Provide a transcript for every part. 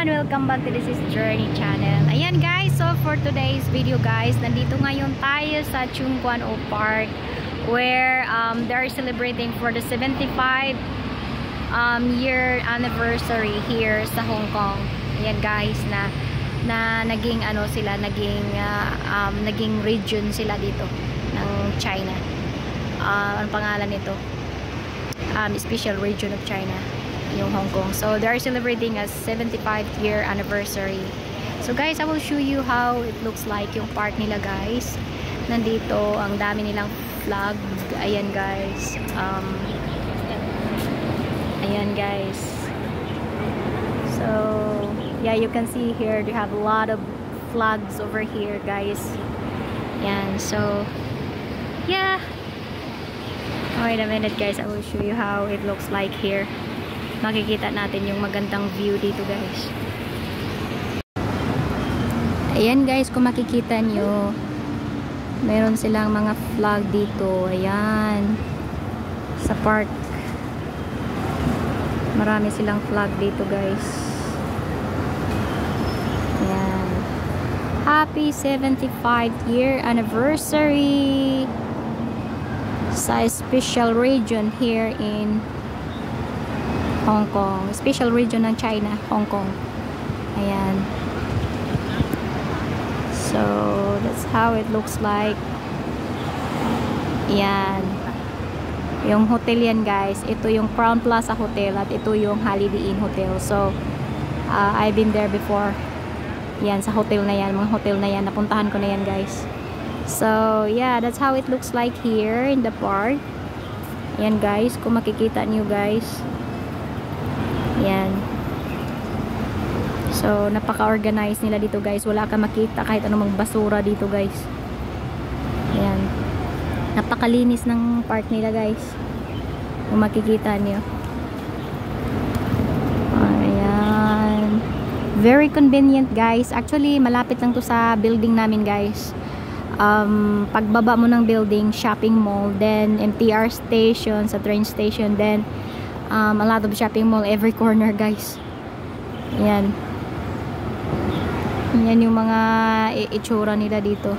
Welcome back to This is Journey channel. Ayan guys, so for today's video guys, nandito ngayon tayo sa Chung Kwan O Park where they're celebrating for the 75 year anniversary here sa Hong Kong. Ayan guys, na naging ano sila, naging region sila dito ng China. Ang pangalan nito? Special region of China, yung Hong Kong. So they're celebrating a 75th year anniversary. So guys, I will show you how it looks like yung park nila guys. Nandito ang dami nilang flag. Ayan guys. Ayan guys. So yeah, you can see here they have a lot of flags over here guys. Yan. So yeah. Wait a minute guys, I will show you how it looks like here. Makikita natin yung magandang view dito guys. Ayan guys, kung makikita nyo, meron silang mga flag dito. Ayan, sa park marami silang flag dito guys. Ayan, happy 75th year anniversary sa special region here in Hong Kong. Special region ng China, Hong Kong. Ayan. So, that's how it looks like. Ayan. Yung hotel yan guys. Ito yung Crown Plaza Hotel at ito yung Holiday Inn Hotel. So, I've been there before. Yan, sa hotel na yan. Mga hotel na yan. Napuntahan ko na yan guys. So, yeah, that's how it looks like here in the park. Ayan guys, kung makikita nyo guys. Ayan. So, napaka-organized nila dito guys. Wala ka makita kahit anong basura dito guys. Ayan. Napakalinis ng park nila guys. Kung makikita nyo. Ayan. Very convenient guys. Actually, malapit lang to sa building namin guys. Pagbaba mo ng building, shopping mall, then MTR station, sa train station, then a lot of shopping mall every corner guys. Yan yung mga itsura nila dito.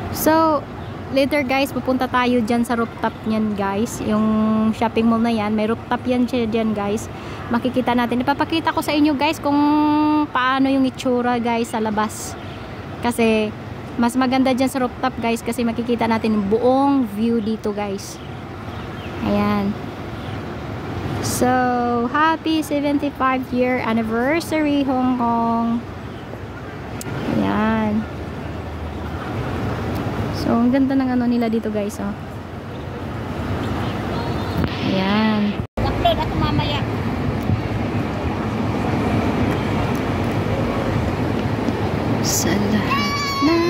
So later guys, pupunta tayo dyan sa rooftop nyan guys. Yung shopping mall na yan, may rooftop yan dyan guys. Makikita natin, ipapakita ko sa inyo guys kung paano yung itsura guys sa labas, kasi mas maganda dyan sa rooftop guys, kasi makikita natin buong view dito guys. Ayan. So, happy 75th year anniversary Hong Kong. Ayan. So, ang ganda ng ano nila dito guys, oh. Ayan. Upload ako mamaya. Sa lahat ng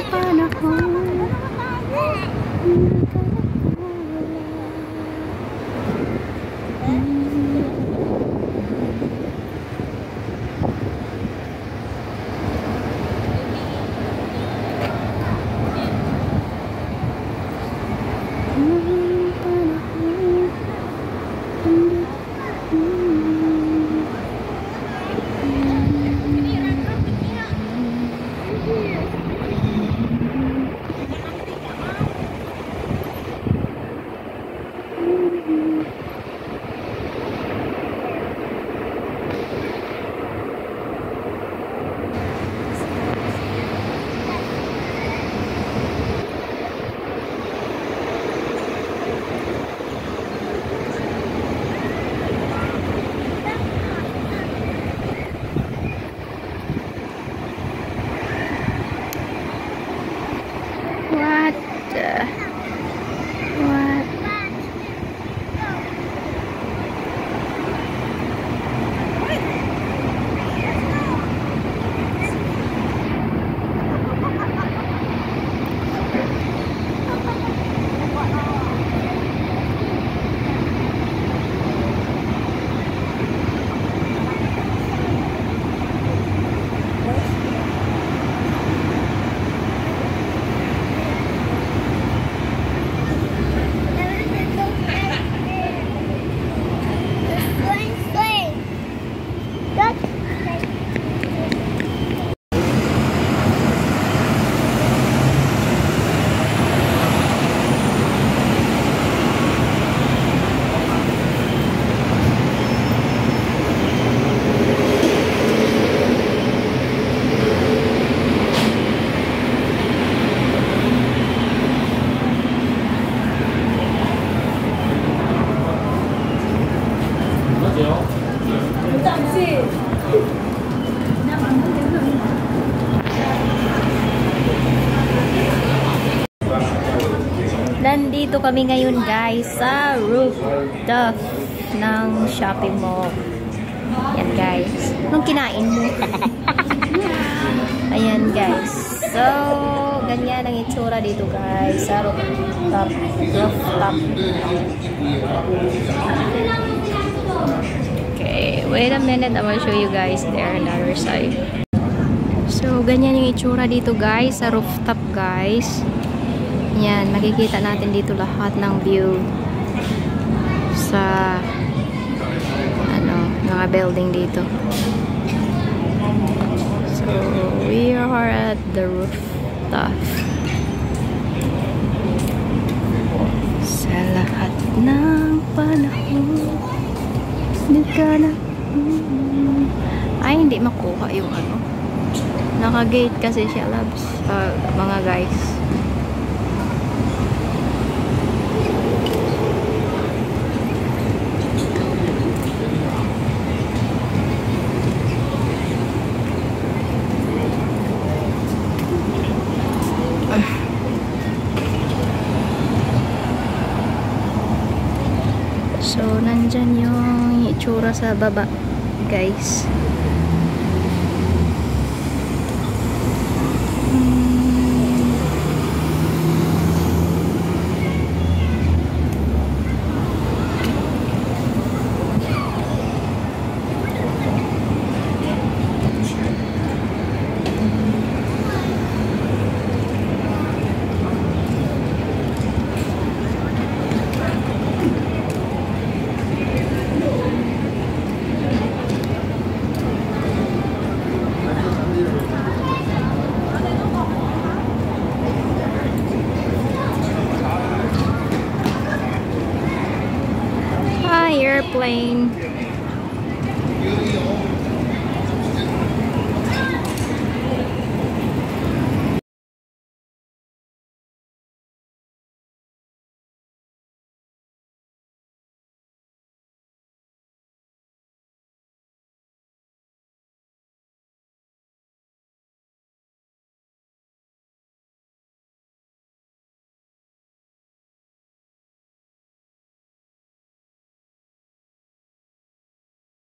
panahon Nandito kami ngayon guys sa rooftop ng shopping mall. Yan guys. Anong kinain mo? Ayan guys. So, ganyan ang itsura dito guys sa rooftop. Okay, wait a minute. I will show you guys there on the other side. So, ganyan yung itsura dito guys sa rooftop guys. Yan, makikita natin dito lahat ng view sa mga building dito. So, we are at the rooftop. Sa lahat ng panahon, di ka na ay, hindi makuha yung naka-gate kasi siya, loves, mga guys. So, nandyan yung itsura sa baba, guys. Airplane.